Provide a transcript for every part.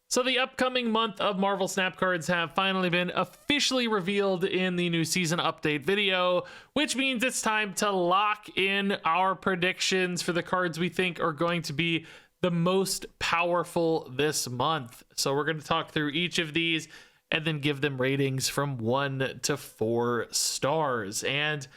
So the upcoming month of Marvel Snap cards have finally been officially revealed in the new season update video, which means it's time to lock in our predictions for the cards we think are going to be the most powerful this month. So we're going to talk through each of these and then give them ratings from 1 to 4 stars. And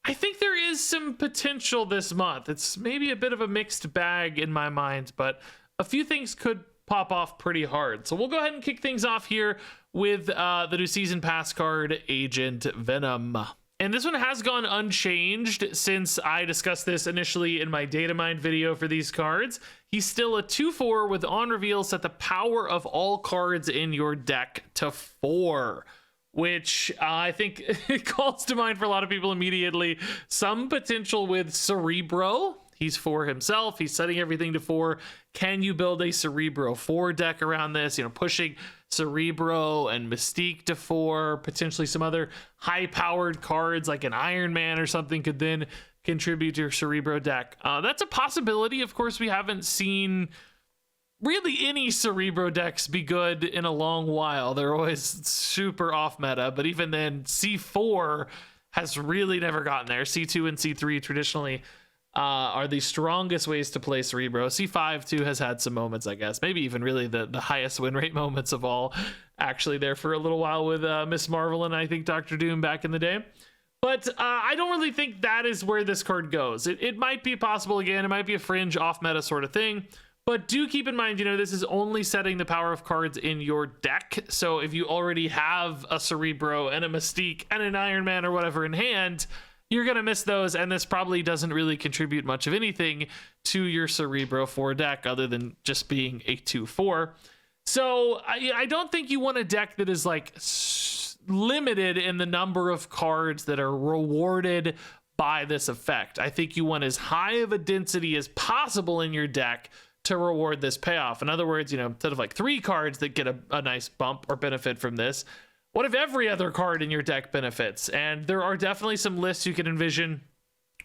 I think there is some potential this month. It's maybe a bit of a mixed bag in my mind, but a few things could pop off pretty hard. So we'll go ahead and kick things off here with the new season pass card, Agent Venom. And this one has gone unchanged since I discussed this initially in my data mine video for these cards. He's still a 2/4 with on reveal set the power of all cards in your deck to 4, which I think it calls to mind for a lot of people immediately. Some potential with Cerebro. He's 4 himself. He's setting everything to 4. Can you build a Cerebro 4 deck around this? You know, pushing Cerebro and Mystique to 4. Potentially some other high-powered cards like an Iron Man or something could then contribute to your Cerebro deck. That's a possibility. Of course, we haven't seen really any Cerebro decks be good in a long while. They're always super off meta, but even then, C4 has really never gotten there. C2 and C3 traditionally are the strongest ways to play Cerebro. C5 too has had some moments, I guess. Maybe even really the highest win rate moments of all, actually, there for a little while with Miss Marvel and I think Dr. Doom back in the day. But I don't really think that is where this card goes. It might be possible again. It might be a fringe off meta sort of thing. But do keep in mind, you know, this is only setting the power of cards in your deck. So if you already have a Cerebro and a Mystique and an Iron Man or whatever in hand, you're going to miss those, and this probably doesn't really contribute much of anything to your Cerebro 4 deck other than just being a 2/4. So I don't think you want a deck that is like limited in the number of cards that are rewarded by this effect. I think you want as high of a density as possible in your deck to reward this payoff. In other words, you know, instead of like 3 cards that get a nice bump or benefit from this, what if every other card in your deck benefits? And there are definitely some lists you can envision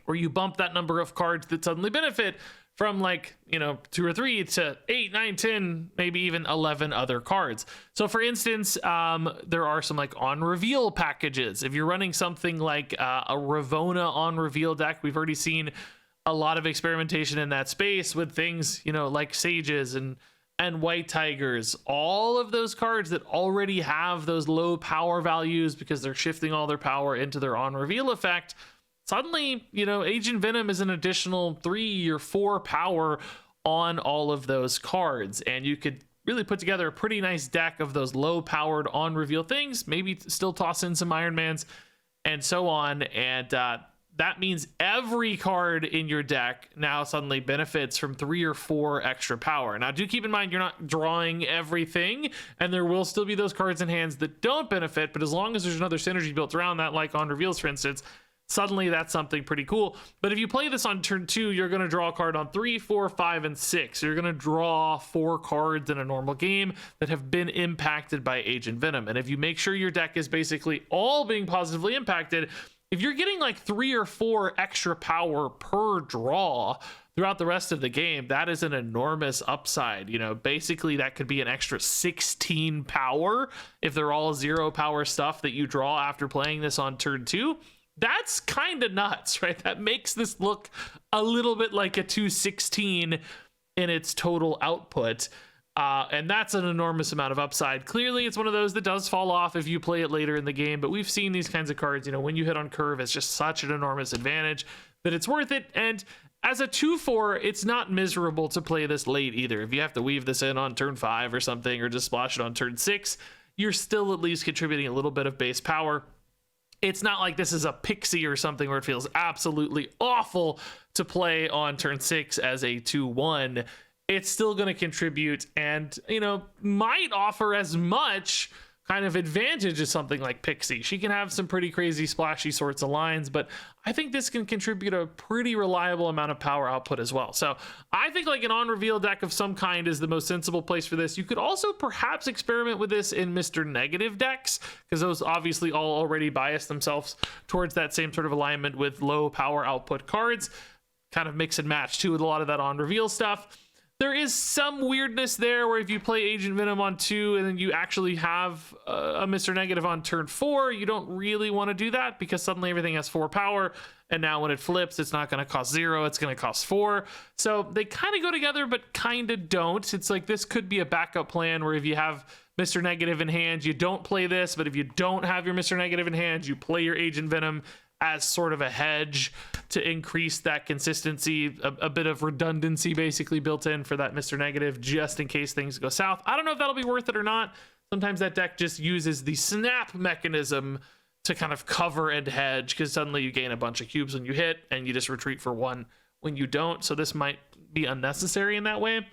where you bump that number of cards that suddenly benefit from, like, you know, 2 or 3 to 8, 9, 10, maybe even 11 other cards. So for instance, there are some like on reveal packages. If you're running something like a Ravonna on reveal deck, we've already seen a lot of experimentation in that space with things, you know, like Sages and White Tigers, all of those cards that already have those low power values because they're shifting all their power into their on reveal effect. Suddenly, you know, Agent Venom is an additional 3 or 4 power on all of those cards, and you could really put together a pretty nice deck of those low powered on reveal things, maybe still toss in some Iron Mans and so on. And that means every card in your deck now suddenly benefits from 3 or 4 extra power. Now, do keep in mind, you're not drawing everything, and there will still be those cards in hands that don't benefit, but as long as there's another synergy built around that, like on reveals, for instance, suddenly that's something pretty cool. But if you play this on turn 2, you're going to draw a card on 3, 4, 5, and 6. You're going to draw 4 cards in a normal game that have been impacted by Agent Venom. And if you make sure your deck is basically all being positively impacted, if you're getting like 3 or 4 extra power per draw throughout the rest of the game, that is an enormous upside. You know, basically that could be an extra 16 power if they're all 0 power stuff that you draw after playing this on turn 2. That's kind of nuts, right? That makes this look a little bit like a 216 in its total output. And that's an enormous amount of upside. Clearly, it's one of those that does fall off if you play it later in the game, but we've seen these kinds of cards, you know, when you hit on curve, it's just such an enormous advantage that it's worth it. And as a 2/4, it's not miserable to play this late either. If you have to weave this in on turn 5 or something, or just splash it on turn 6, you're still at least contributing a little bit of base power. It's not like this is a pixie or something where it feels absolutely awful to play on turn 6 as a 2/1. It's still going to contribute and, you know, might offer as much kind of advantage as something like Pixie. She can have some pretty crazy splashy sorts of lines, but I think this can contribute a pretty reliable amount of power output as well. So I think like an on reveal deck of some kind is the most sensible place for this. You could also perhaps experiment with this in Mr. Negative decks, because those obviously all already bias themselves towards that same sort of alignment with low power output cards. Kind of mix and match too with a lot of that on reveal stuff. There is some weirdness there where if you play Agent Venom on 2 and then you actually have a Mr. Negative on turn 4, you don't really want to do that because suddenly everything has 4 power. And now when it flips, it's not going to cost 0, it's going to cost 4. So they kind of go together, but kind of don't. It's like this could be a backup plan where if you have Mr. Negative in hand, you don't play this. But if you don't have your Mr. Negative in hand, you play your Agent Venom as sort of a hedge to increase that consistency, a bit of redundancy basically built in for that Mr. Negative just in case things go south. I don't know if that'll be worth it or not. Sometimes that deck just uses the snap mechanism to kind of cover and hedge because suddenly you gain a bunch of cubes when you hit and you just retreat for 1 when you don't. So this might be unnecessary in that way.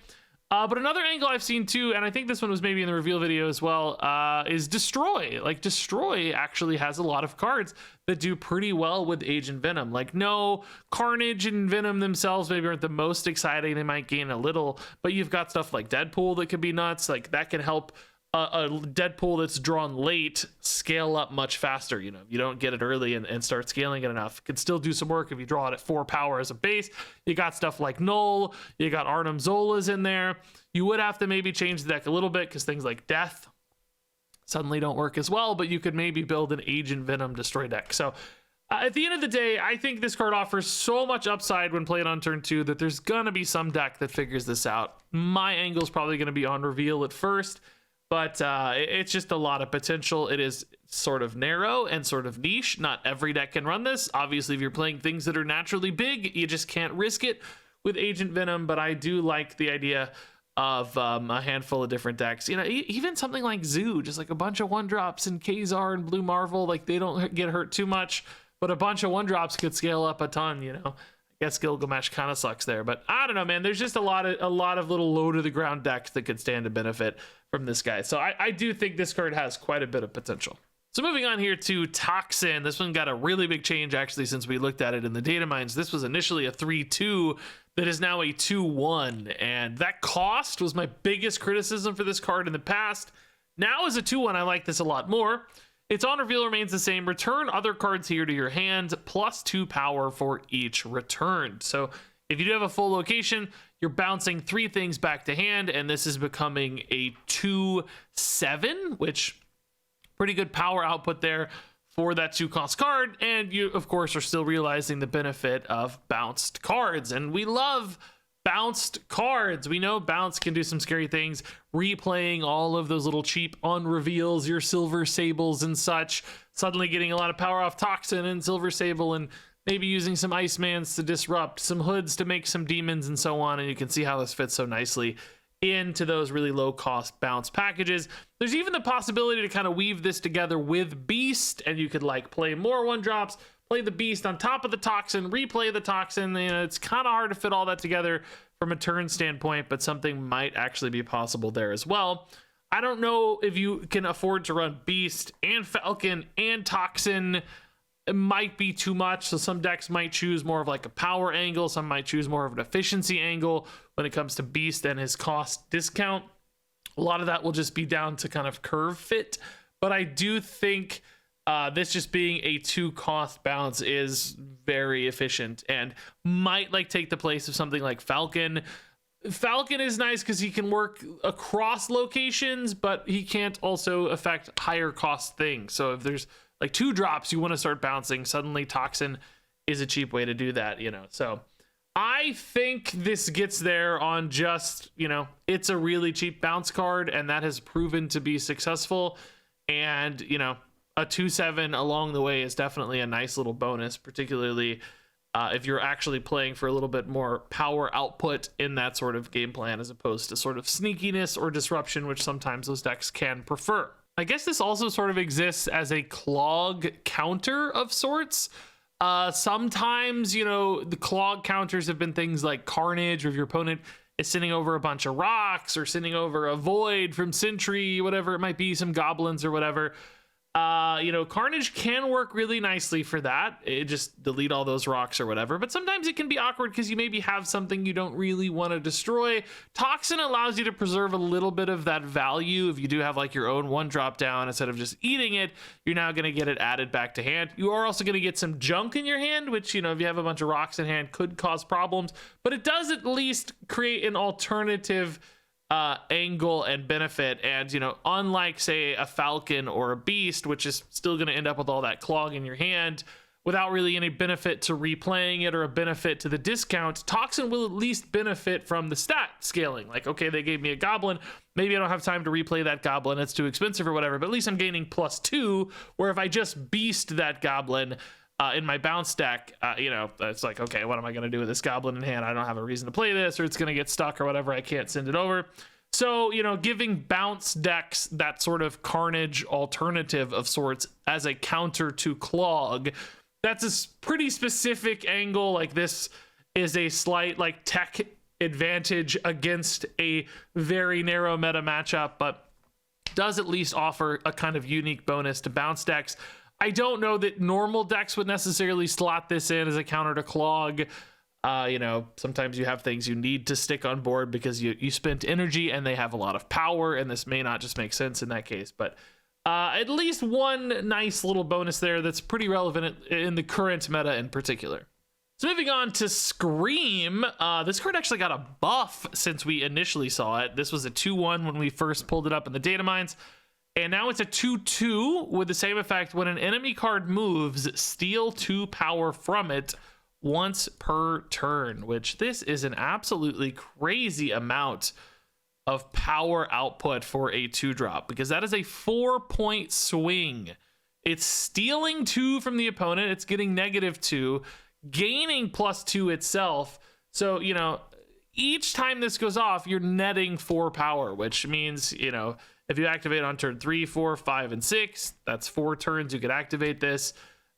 But another angle I've seen too, and I think this one was maybe in the reveal video as well, is Destroy. Like Destroy actually has a lot of cards that do pretty well with Agent Venom. Like no, Carnage and Venom themselves maybe aren't the most exciting. They might gain a little, but you've got stuff like Deadpool that could be nuts. Like that can help a Deadpool that's drawn late scale up much faster. You know, you don't get it early and start scaling it enough. It can still do some work if you draw it at 4 power as a base. You got stuff like Null, you got Arnim Zola's in there. You would have to maybe change the deck a little bit because things like Death suddenly don't work as well, but you could maybe build an Agent Venom Destroy deck. So at the end of the day, I think this card offers so much upside when played on turn 2 that there's gonna be some deck that figures this out. My angle is probably gonna be on reveal at first, but it's just a lot of potential. It is sort of narrow and sort of niche. Not every deck can run this. Obviously, if you're playing things that are naturally big, you just can't risk it with Agent Venom, but I do like the idea of a handful of different decks. You know, even something like Zoo, just like a bunch of 1-drops and Kazar and Blue Marvel, like they don't get hurt too much, but a bunch of 1-drops could scale up a ton, you know. I guess Gilgamesh kind of sucks there, but I don't know, man. There's just a lot of little low to the ground decks that could stand to benefit from this guy. So I do think this card has quite a bit of potential. So moving on here to Toxin. This one got a really big change actually since we looked at it in the data mines. This was initially a 3/2 that is now a 2/1, and that cost was my biggest criticism for this card in the past. Now as a 2/1, I like this a lot more. Its on reveal remains the same. Return other cards here to your hand, plus 2 power for each return. So if you do have a full location, you're bouncing 3 things back to hand, and this is becoming a 2/7, which pretty good power output there for that 2-cost card. And you, of course, are still realizing the benefit of bounced cards. And we love bounced cards. We know bounce can do some scary things, replaying all of those little cheap on reveals, your Silver Sables and such, suddenly getting a lot of power off Toxin and Silver Sable, and maybe using some Icemans to disrupt, some hoods to make some demons and so on. And you can see how this fits so nicely into those really low cost bounce packages. There's even the possibility to kind of weave this together with Beast, and you could like play more 1-drops, play the Beast on top of the Toxin, replay the Toxin. You know, it's kind of hard to fit all that together from a turn standpoint, but something might actually be possible there as well. I don't know if you can afford to run Beast and Falcon and Toxin. It might be too much, so some decks might choose more of like a power angle, some might choose more of an efficiency angle when it comes to Beast and his cost discount. A lot of that will just be down to kind of curve fit, but I do think this just being a 2-cost bounce is very efficient and might like take the place of something like Falcon. Falcon is nice because he can work across locations, but he can't also affect higher cost things. So if there's like 2-drops you want to start bouncing, suddenly Toxin is a cheap way to do that, you know. So I think this gets there on just, you know, it's a really cheap bounce card, and that has proven to be successful. And, you know, a 2/7 along the way is definitely a nice little bonus, particularly if you're actually playing for a little bit more power output in that sort of game plan, as opposed to sort of sneakiness or disruption, which sometimes those decks can prefer. I guess this also sort of exists as a clog counter of sorts. Sometimes, you know, the clog counters have been things like Carnage, or if your opponent is sending over a bunch of rocks or sending over a void from Sentry, whatever it might be, some goblins or whatever. Carnage can work really nicely for that. It just delete all those rocks or whatever. But sometimes it can be awkward because you maybe have something you don't really want to destroy. Toxin allows you to preserve a little bit of that value. If you do have like your own one drop down, instead of just eating it, you're now going to get it added back to hand. You are also going to get some junk in your hand, which, if you have a bunch of rocks in hand, could cause problems. But it does at least create an alternative angle and benefit. And unlike say a falcon or a beast, which is still going to end up with all that clog in your hand without really any benefit to replaying it or a benefit to the discount, Toxin will at least benefit from the stat scaling. Like, okay, they gave me a goblin, maybe I don't have time to replay that goblin, it's too expensive or whatever, but at least I'm gaining +2, where if I just beast that goblin in my bounce deck, it's like, okay, what am I going to do with this goblin in hand? I don't have a reason to play this, or it's going to get stuck or whatever. I can't send it over. So, giving bounce decks that sort of Carnage alternative of sorts as a counter to Clog, that's a pretty specific angle. Like, this is a slight, like, tech advantage against a very narrow meta matchup, but does at least offer a kind of unique bonus to bounce decks. I don't know that normal decks would necessarily slot this in as a counter to Clog. Sometimes you have things you need to stick on board because you spent energy and they have a lot of power, and this may not just make sense in that case. But at least one nice little bonus there that's pretty relevant in the current meta in particular. So moving on to Scream, this card actually got a buff since we initially saw it. This was a 2/1 when we first pulled it up in the data mines. And now it's a 2/2 with the same effect. When an enemy card moves, steal 2 power from it once per turn, which this is an absolutely crazy amount of power output for a 2-drop, because that is a 4-point swing. It's stealing 2 from the opponent. It's getting -2, gaining +2 itself. So, each time this goes off, you're netting 4 power, which means, if you activate on turn 3, 4, 5, and 6, that's 4 turns you could activate this.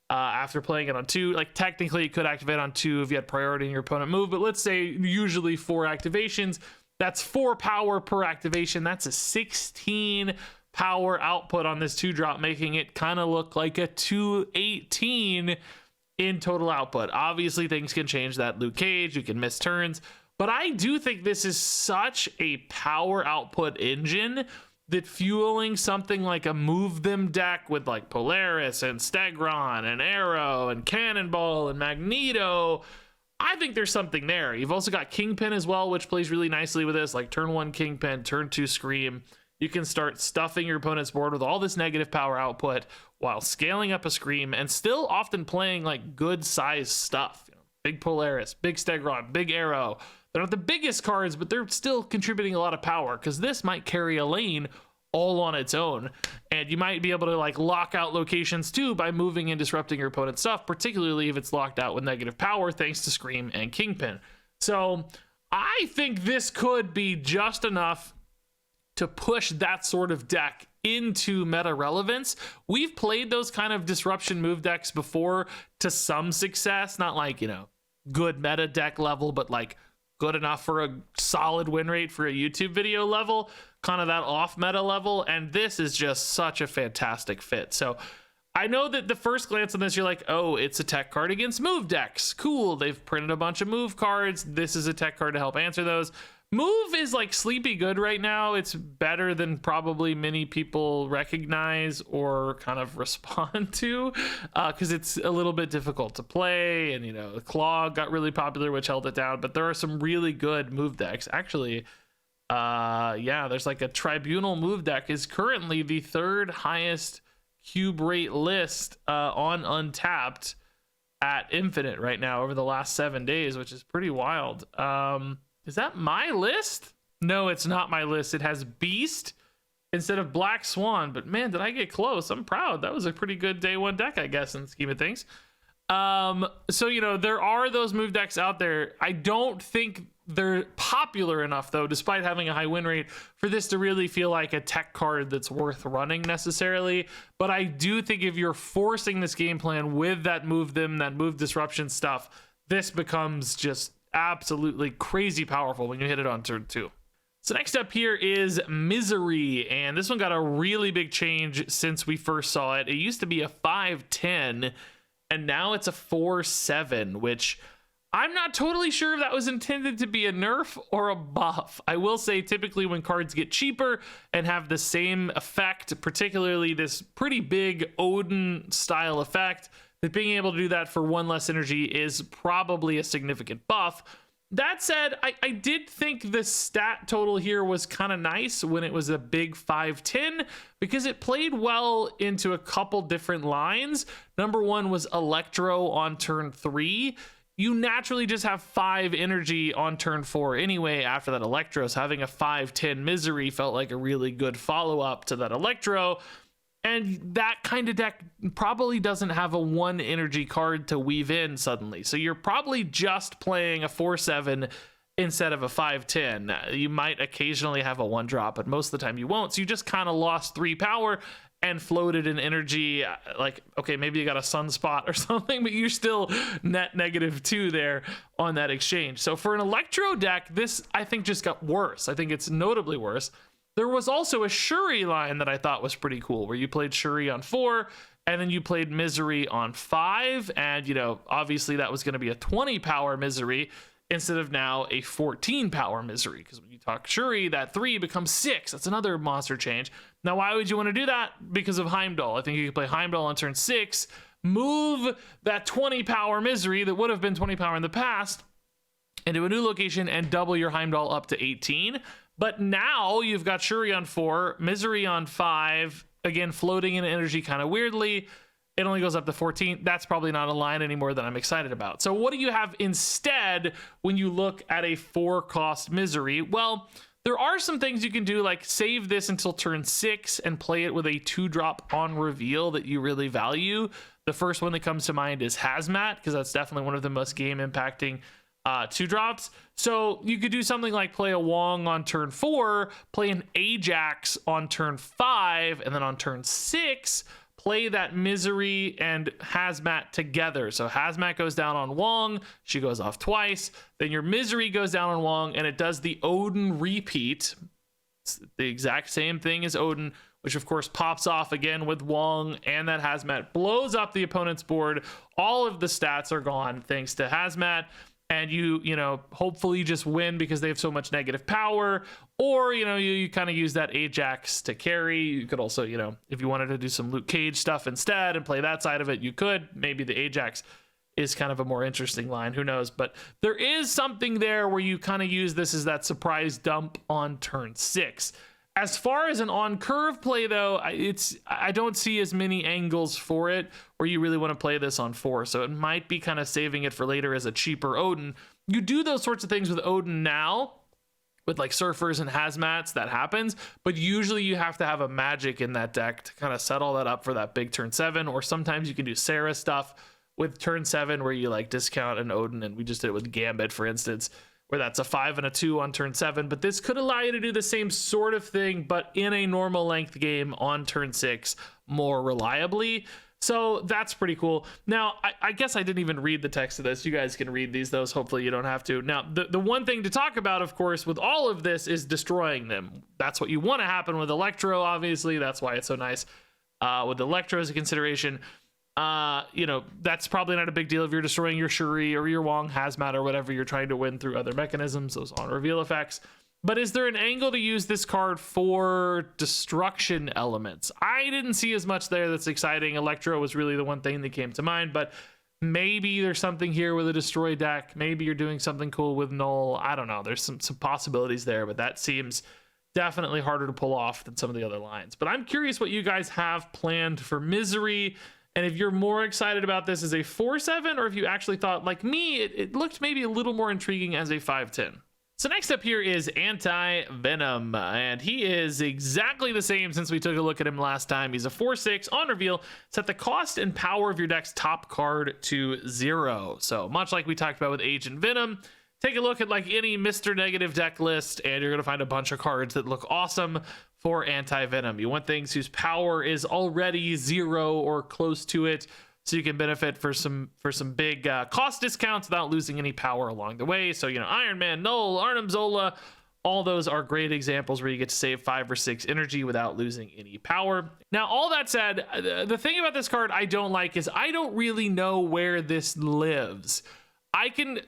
After playing it on 2, like technically it could activate on 2 if you had priority in your opponent move, but let's say usually 4 activations, that's 4 power per activation. That's a 16 power output on this 2-drop, making it kind of look like a 218 in total output. Obviously things can change that, Luke Cage, you can miss turns, but I do think this is such a power output engine that fueling something like a move them deck with like Polaris and Stegron and Arrow and Cannonball and Magneto, I think there's something there. You've also got Kingpin as well, which plays really nicely with this, like turn 1 Kingpin, turn 2 Scream. You can start stuffing your opponent's board with all this negative power output while scaling up a Scream and still often playing like good sized stuff. Big Polaris, big Stegron, big Arrow. They're not the biggest cards, but they're still contributing a lot of power, because this might carry a lane all on its own. And you might be able to like lock out locations too by moving and disrupting your opponent's stuff, particularly if it's locked out with negative power thanks to Scream and Kingpin. So I think this could be just enough to push that sort of deck into meta relevance. We've played those kind of disruption move decks before to some success, not like, good meta deck level, but like good enough for a solid win rate for a YouTube video level, kind of that off meta level. And this is just such a fantastic fit. So I know that the first glance on this, you're like, oh, it's a tech card against move decks. Cool. They've printed a bunch of move cards. This is a tech card to help answer those. Move is like sleepy good right now. It's better than probably many people recognize or kind of respond to, because it's a little bit difficult to play. And, the Clog got really popular, which held it down. But there are some really good move decks. Actually, there's like a Tribunal move deck is currently the 3rd highest cube rate list on Untapped at Infinite right now over the last 7 days, which is pretty wild. Is that my list? No, it's not my list. It has Beast instead of Black Swan, but man, did I get close. I'm proud. That was a pretty good day 1 deck, I guess, in the scheme of things. So, there are those move decks out there. I don't think they're popular enough, though, despite having a high win rate, for this to really feel like a tech card that's worth running necessarily. But I do think if you're forcing this game plan with that move disruption stuff, this becomes just absolutely crazy powerful when you hit it on turn 2. So next up here is Misery, and this one got a really big change since we first saw it. It used to be a 5/10, and now it's a 4/7, which I'm not totally sure if that was intended to be a nerf or a buff. I will say typically when cards get cheaper and have the same effect, particularly this pretty big Odin style effect, that being able to do that for 1 less energy is probably a significant buff. That said, I did think the stat total here was kind of nice when it was a big 5/10 because it played well into a couple different lines. Number one was Electro on turn 3. You naturally just have 5 energy on turn 4 anyway after that Electro, so having a 5/10 Misery felt like a really good follow-up to that Electro. And that kind of deck probably doesn't have a 1 energy card to weave in suddenly. So you're probably just playing a 4/7 instead of a 5/10. You might occasionally have a 1-drop, but most of the time you won't. So you just kind of lost 3 power and floated in energy. Like, okay, maybe you got a sunspot or something, but you're still net -2 there on that exchange. So for an Electro deck, this I think just got worse. I think it's notably worse. There was also a Shuri line that I thought was pretty cool, where you played Shuri on 4, and then you played Misery on 5, and, you know, obviously that was going to be a 20 power Misery instead of now a 14 power Misery, because when you talk Shuri, that 3 becomes 6. That's another monster change. Now, why would you want to do that? Because of Heimdall. I think you could play Heimdall on turn 6, move that 20 power Misery that would have been 20 power in the past into a new location and double your Heimdall up to 18. But now you've got Shuri on 4, Misery on 5, again, floating in energy kind of weirdly. It only goes up to 14. That's probably not a line anymore that I'm excited about. So what do you have instead when you look at a 4-cost Misery? Well, there are some things you can do, like save this until turn 6 and play it with a 2-drop on reveal that you really value. The first one that comes to mind is Hazmat, because that's definitely one of the most game-impacting 2-drops. So you could do something like play a Wong on turn 4, play an Ajax on turn 5, and then on turn 6 play that Misery and Hazmat together. So Hazmat goes down on Wong, she goes off twice, then your Misery goes down on Wong, and it does the Odin repeat. It's the exact same thing as Odin, which of course pops off again with Wong, and that Hazmat blows up the opponent's board. All of the stats are gone thanks to Hazmat. And you know, hopefully just win because they have so much negative power, or, you know, you kind of use that Ajax to carry. You could also, you know, if you wanted to do some Luke Cage stuff instead and play that side of it, you could. Maybe the Ajax is kind of a more interesting line, who knows? But there is something there where you kind of use this as that surprise dump on turn 6. As far as an on-curve play, though, I don't see as many angles for it where you really want to play this on 4, so it might be kind of saving it for later as a cheaper Odin. You do those sorts of things with Odin now, with like Surfers and Hazmats, that happens, but usually you have to have a Magic in that deck to kind of set all that up for that big turn 7, or sometimes you can do Sarah stuff with turn 7 where you like discount an Odin, and we just did it with Gambit, for instance, where that's a 5 and a 2 on turn 7, but this could allow you to do the same sort of thing, but in a normal length game on turn 6 more reliably. So that's pretty cool. Now, I guess I didn't even read the text of this. You guys can read those. Hopefully you don't have to. Now, the one thing to talk about, of course, with all of this is destroying them. That's what you want to happen with Electro, obviously. That's why it's so nice with Electro as a consideration. You know, that's probably not a big deal if you're destroying your Shuri or your Wong Hazmat or whatever you're trying to win through other mechanisms, those on reveal effects. But is there an angle to use this card for destruction elements? I didn't see as much there that's exciting. Electro was really the one thing that came to mind, but maybe there's something here with a destroy deck. Maybe you're doing something cool with Null. I don't know. There's some possibilities there, but that seems definitely harder to pull off than some of the other lines. But I'm curious what you guys have planned for Misery, and if you're more excited about this as a 4/7, or if you actually thought, like me, it looked maybe a little more intriguing as a 5/10. So next up here is Anti-Venom, and he is exactly the same since we took a look at him last time. He's a 4/6 on reveal. Set the cost and power of your deck's top card to 0. So much like we talked about with Agent Venom, take a look at like any Mr. Negative deck list, and you're going to find a bunch of cards that look awesome for Anti-Venom. You want things whose power is already 0 or close to it, so you can benefit for some big cost discounts without losing any power along the way. So, you know, Iron Man, Null, Arnim Zola, All those are great examples where you get to save 5 or 6 energy without losing any power. Now, all that said, the thing about this card I don't like is I don't really know where this lives. I can,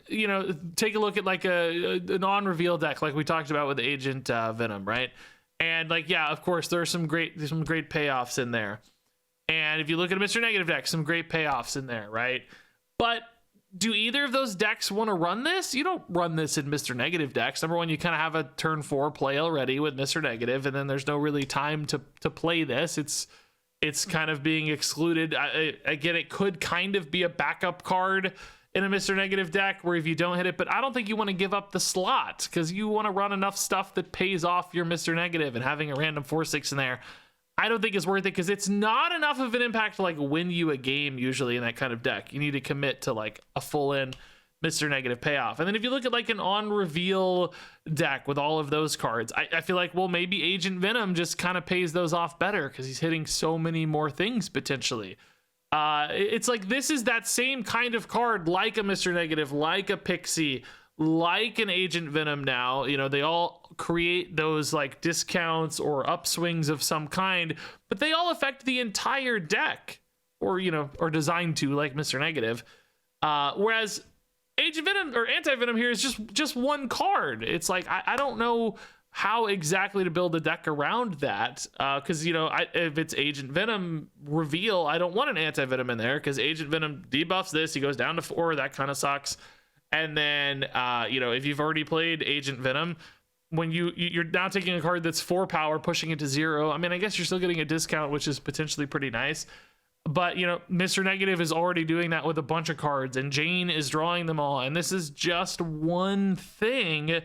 take a look at like a non-reveal deck like we talked about with Agent Venom, right? And like, yeah, of course, there's some great payoffs in there. And if you look at a Mr. Negative deck, some great payoffs in there, right? But do either of those decks want to run this? You don't run this in Mr. Negative decks. Number one, you kind of have a turn 4 play already with Mr. Negative, and then there's no really time to play this. It's kind of being excluded. Again, it could kind of be a backup card in a Mr. Negative deck where if you don't hit it, but I don't think you want to give up the slot because you want to run enough stuff that pays off your Mr. Negative, and having a random 4/6 in there I don't think is worth it because it's not enough of an impact to like win you a game usually in that kind of deck. You need to commit to like a full in Mr. Negative payoff. And then if you look at like an on reveal deck with all of those cards, I feel like, well, maybe Agent Venom just kind of pays those off better because he's hitting so many more things potentially. It's like this is that same kind of card like a Mr. Negative, like a Pixie, like an Agent Venom now. They all create those like discounts or upswings of some kind, but they all affect the entire deck or are designed to, like Mr. Negative. Whereas Agent Venom or Anti-Venom here is just one card. It's like I don't know how exactly to build a deck around that because if it's Agent Venom reveal, I don't want an Anti-Venom in there because Agent Venom debuffs this, he goes down to 4, that kind of sucks. And then if you've already played Agent Venom, when you're now taking a card that's 4 power, pushing it to 0, I mean, I guess you're still getting a discount, which is potentially pretty nice. But Mr. Negative is already doing that with a bunch of cards, and Jane is drawing them all, and this is just one thing.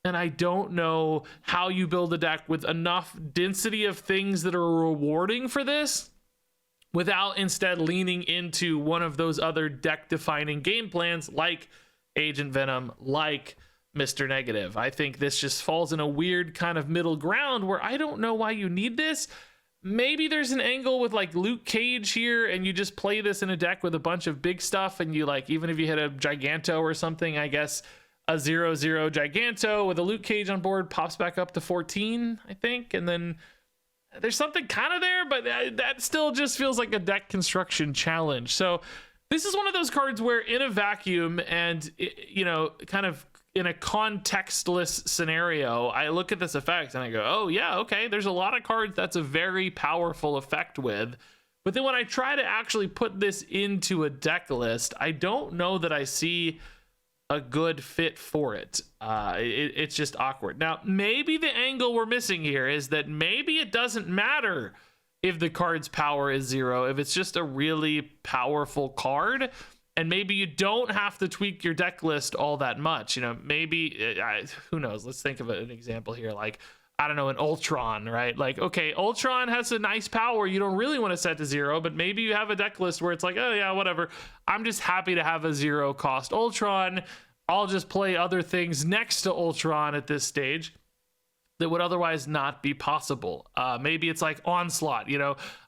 And I don't know how you build a deck with enough density of things that are rewarding for this without instead leaning into one of those other deck defining game plans like Agent Venom, like Mr. Negative. I think this just falls in a weird kind of middle ground where I don't know why you need this. Maybe there's an angle with like Luke Cage here and you just play this in a deck with a bunch of big stuff, and you like, even if you hit a Giganto or something, I guess a 0/0 Giganto with a Luke Cage on board pops back up to 14, I think. And then there's something kind of there, but that still just feels like a deck construction challenge. So this is one of those cards where in a vacuum and, kind of in a contextless scenario, I look at this effect and I go, oh yeah, okay, there's a lot of cards that's a very powerful effect with. But then when I try to actually put this into a deck list, I don't know that I see a good fit for it. It's just awkward. Now, maybe the angle we're missing here is that maybe it doesn't matter if the card's power is 0, if it's just a really powerful card, and maybe you don't have to tweak your deck list all that much. Maybe, who knows? Let's think of an example here. Like, I don't know, an Ultron, right? Like, okay, Ultron has a nice power. You don't really want to set to 0, but maybe you have a deck list where it's like, oh yeah, whatever. I'm just happy to have a 0 cost Ultron. I'll just play other things next to Ultron at this stage that would otherwise not be possible. Maybe it's like Onslaught,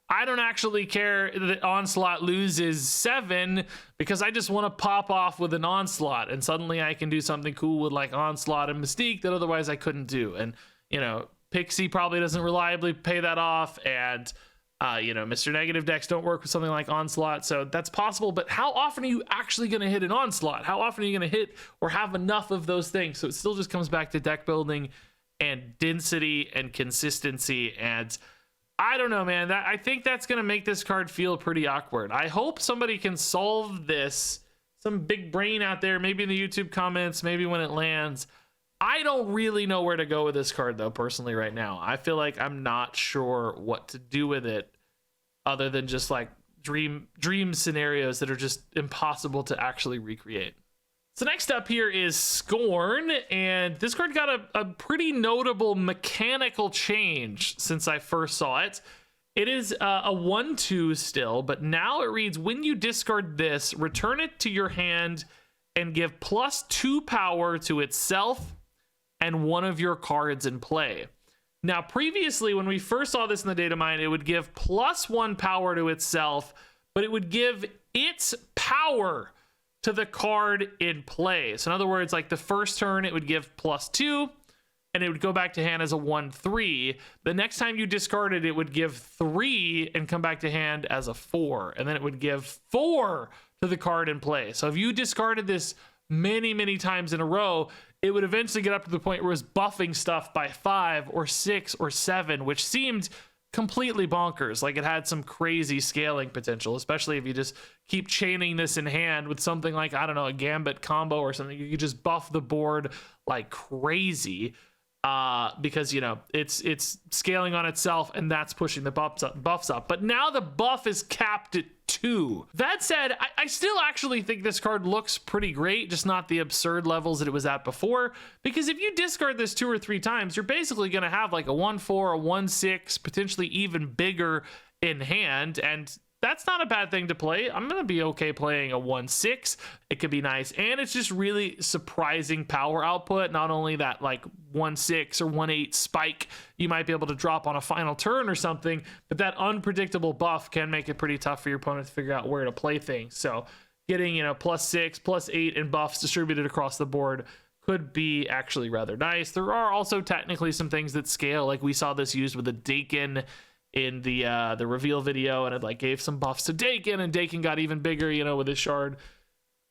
I don't actually care that Onslaught loses 7 because I just want to pop off with an Onslaught, and suddenly I can do something cool with like Onslaught and Mystique that otherwise I couldn't do. And Pixie probably doesn't reliably pay that off, and Mr. Negative decks don't work with something like Onslaught, so that's possible. But how often are you actually going to hit an Onslaught? How often are you going to hit or have enough of those things? So it still just comes back to deck building and density and consistency, and I don't know, man. I think that's going to make this card feel pretty awkward. I hope somebody can solve this. Some big brain out there, maybe in the YouTube comments, maybe when it lands. I don't really know where to go with this card, though, personally, right now. I feel like I'm not sure what to do with it other than just like dream scenarios that are just impossible to actually recreate. So next up here is Scorn, and this card got a pretty notable mechanical change since I first saw it. It is a 1/2 still, but now it reads, when you discard this, return it to your hand and give +2 power to itself and one of your cards in play. Now, previously, when we first saw this in the data mine, it would give +1 power to itself, but it would give its power to the card in play. So in other words, like the first turn, it would give +2. and it would go back to hand as a 1/3. The next time you discarded it would give 3 and come back to hand as a 4, and then it would give 4 to the card in play. So if you discarded this many times in a row, it would eventually get up to the point where it was buffing stuff by 5 or 6 or 7, which seemed completely bonkers. Like, it had some crazy scaling potential, especially if you just keep chaining this in hand with something like, I don't know, a Gambit combo or something. You could just buff the board like crazy, because, you know, it's scaling on itself, and that's pushing the buffs up. But now the buff is capped at 2. That said, I still actually think this card looks pretty great, just not the absurd levels that it was at before, because if you discard this 2 or 3 times, you're basically going to have like a 1/4, a 1/6, potentially even bigger in hand, and that's not a bad thing to play. I'm going to be okay playing a 1/6. It could be nice. And it's just really surprising power output. Not only that, like 1/6 or 1/8 spike you might be able to drop on a final turn or something, but that unpredictable buff can make it pretty tough for your opponent to figure out where to play things. So getting, you know, +6, +8 in buffs distributed across the board could be actually rather nice. There are also technically some things that scale. Like we saw this used with the Dakin in the reveal video, and it like gave some buffs to Dakin, and Dakin got even bigger, you know, with his shard.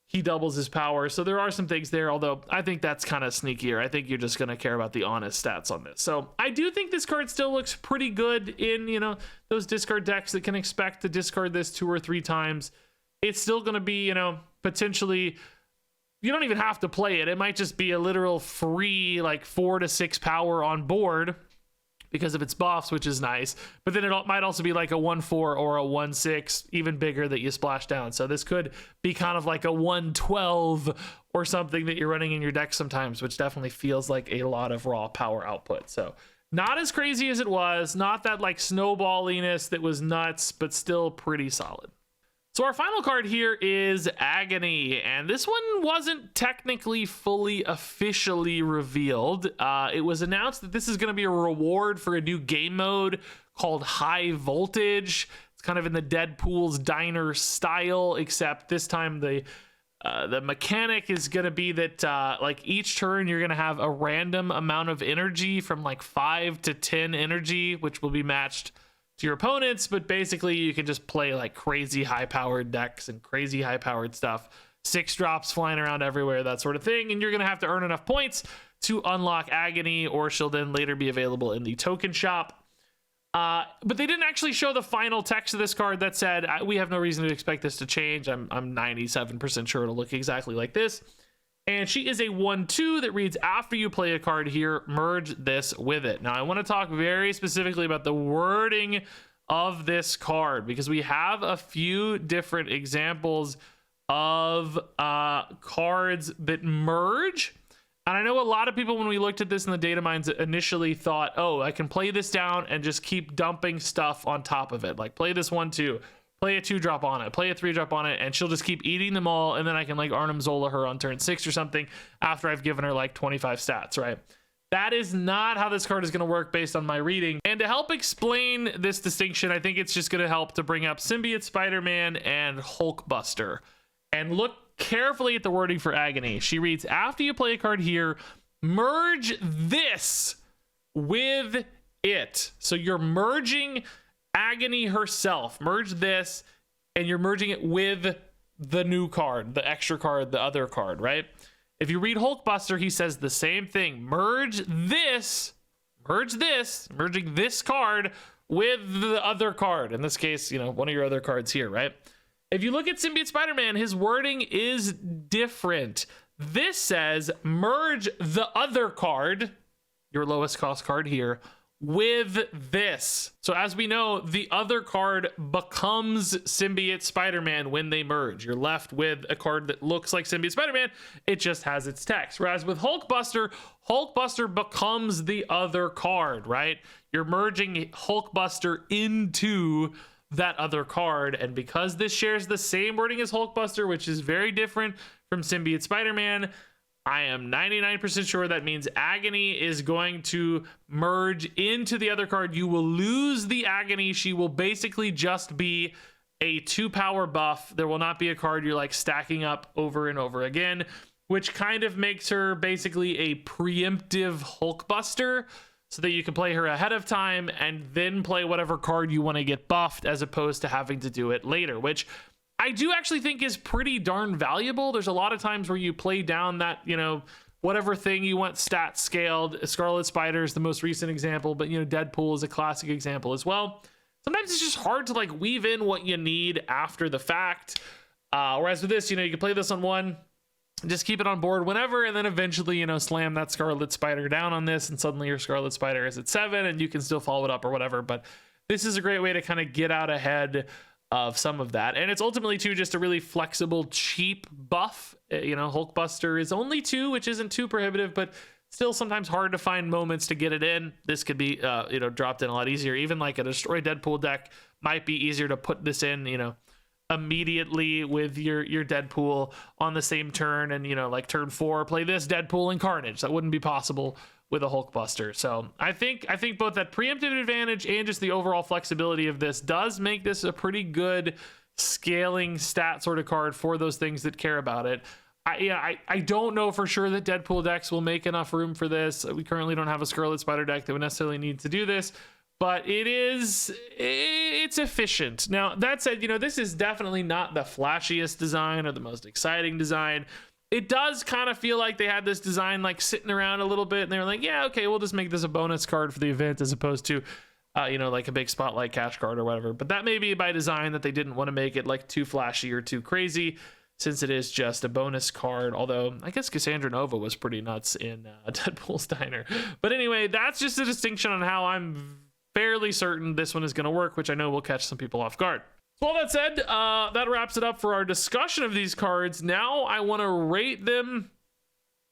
He doubles his power. So there are some things there, although I think that's kind of sneakier. I think you're just going to care about the honest stats on this. So I do think this card still looks pretty good in, you know, those discard decks that can expect to discard this 2 or 3 times. It's still going to be, you know, potentially, you don't even have to play it. It might just be a literal free like 4 to 6 power on board because of its buffs, which is nice. But then it might also be like a 1/4 or a 1/6, even bigger, that you splash down. So this could be kind of like a 1/12 or something that you're running in your deck sometimes, which definitely feels like a lot of raw power output. So not as crazy as it was, not that like snowballiness that was nuts, but still pretty solid. So our final card here is Agony, and this one wasn't technically fully officially revealed. It was announced that this is going to be a reward for a new game mode called High Voltage. It's kind of in the Deadpool's Diner style, except this time the mechanic is going to be that like each turn you're going to have a random amount of energy from like 5 to 10 energy, which will be matched to your opponents, but basically you can just play like crazy high-powered decks and crazy high-powered stuff. 6 drops flying around everywhere, that sort of thing, and you're going to have to earn enough points to unlock Agony, or she'll then later be available in the token shop. But they didn't actually show the final text of this card that said, we have no reason to expect this to change. I'm 97% sure it'll look exactly like this. And she is a 1/2 that reads, after you play a card here, merge this with it. Now, I want to talk very specifically about the wording of this card, because we have a few different examples of cards that merge. And I know a lot of people, when we looked at this in the data mines, initially thought, oh, I can play this down and just keep dumping stuff on top of it. Like, play this 1/2. Play a 2-drop on it, play a 3-drop on it, and she'll just keep eating them all, and then I can like Arnim Zola her on turn 6 or something after I've given her like 25 stats, right? That is not how this card is going to work based on my reading. And to help explain this distinction, I think it's just going to help to bring up Symbiote Spider-Man and Hulkbuster. And look carefully at the wording for Agony. She reads, after you play a card here, merge this with it. So you're merging Agony herself. Merge this, and you're merging it with the new card, the extra card, the other card, right? If you read Hulkbuster, he says the same thing. Merging this card with the other card. In this case, you know, one of your other cards here, right? If you look at Symbiote Spider-Man, his wording is different. This says merge the other card, your lowest cost card here, with this. So as we know, the other card becomes Symbiote Spider-Man when they merge. You're left with a card that looks like Symbiote Spider-Man. It just has its text. Whereas with Hulkbuster, Hulkbuster becomes the other card, right? You're merging Hulkbuster into that other card. And because this shares the same wording as Hulkbuster, which is very different from Symbiote Spider-Man, I am 99% sure that means Agony is going to merge into the other card. You will lose the Agony. She will basically just be a 2-power buff. There will not be a card you're like stacking up over and over again. which kind of makes her basically a preemptive Hulkbuster, so that you can play her ahead of time and then play whatever card you want to get buffed, as opposed to having to do it later, which I do actually think is pretty darn valuable. There's a lot of times where you play down that, you know, whatever thing you want stat scaled. Scarlet Spider is the most recent example, but, you know, Deadpool is a classic example as well. Sometimes it's just hard to like weave in what you need after the fact. Whereas with this, you know, you can play this on one, just keep it on board whenever, and then eventually, you know, slam that Scarlet Spider down on this, and suddenly your Scarlet Spider is at 7, and you can still follow it up or whatever. But this is a great way to kind of get out ahead of some of that. And it's ultimately, too, just a really flexible, cheap buff. You know, Hulkbuster is only 2, which isn't too prohibitive, but still sometimes hard to find moments to get it in. This could be, you know, dropped in a lot easier. Even like a Destroy Deadpool deck might be easier to put this in, you know, immediately with your Deadpool on the same turn, and, you know, like turn 4 play this Deadpool and Carnage. That wouldn't be possible with a Hulkbuster. So I think both that preemptive advantage and just the overall flexibility of this does make this a pretty good scaling stat sort of card for those things that care about it. I don't know for sure that Deadpool decks will make enough room for this. We currently don't have a Scarlet Spider deck that would necessarily need to do this, but it's efficient. Now, that said, you know, this is definitely not the flashiest design or the most exciting design. It does kind of feel like they had this design like sitting around a little bit, and they were like, yeah, okay, we'll just make this a bonus card for the event, as opposed to, you know, like a big spotlight cash card or whatever. But that may be by design, that they didn't want to make it like too flashy or too crazy, since it is just a bonus card. Although I guess Cassandra Nova was pretty nuts in Deadpool's Diner. But anyway, that's just a distinction on how I'm fairly certain this one is going to work, which I know will catch some people off guard. So all that said, that wraps it up for our discussion of these cards. Now I want to rate them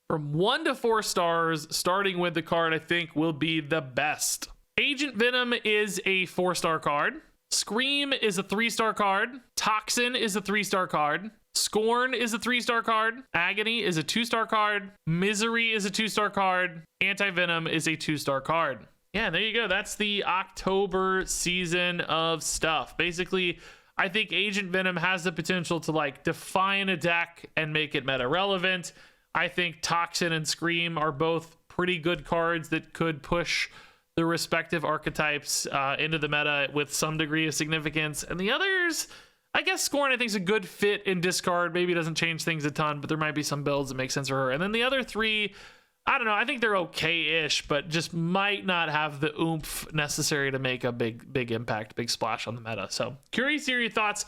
from 1 to 4 stars, starting with the card I think will be the best. Agent Venom is a 4-star card. Scream is a 3-star card. Toxin is a 3-star card. Scorn is a 3-star card. Agony is a 2-star card. Misery is a 2-star card. Anti-Venom is a 2-star card. Yeah, there you go. That's the October season of stuff. Basically, I think Agent Venom has the potential to like define a deck and make it meta relevant. I think Toxin and Scream are both pretty good cards that could push the respective archetypes into the meta with some degree of significance. And the others, I guess Scorn, I think, is a good fit in discard. Maybe it doesn't change things a ton, but there might be some builds that make sense for her. And then the other 3, I don't know, I think they're okay-ish, but just might not have the oomph necessary to make a big impact, big splash on the meta. So curious to hear your thoughts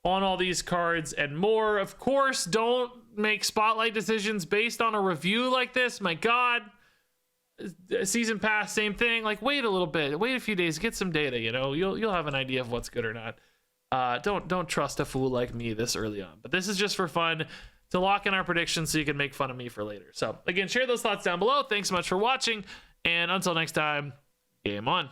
on all these cards and more. Of course, don't make spotlight decisions based on a review like this. My God. Season pass, same thing. Like, wait a little bit, wait a few days, get some data, you know, you'll have an idea of what's good or not. Don't trust a fool like me this early on. But this is just for fun, to lock in our predictions so you can make fun of me for later. So again, share those thoughts down below. Thanks so much for watching, and until next time, game on.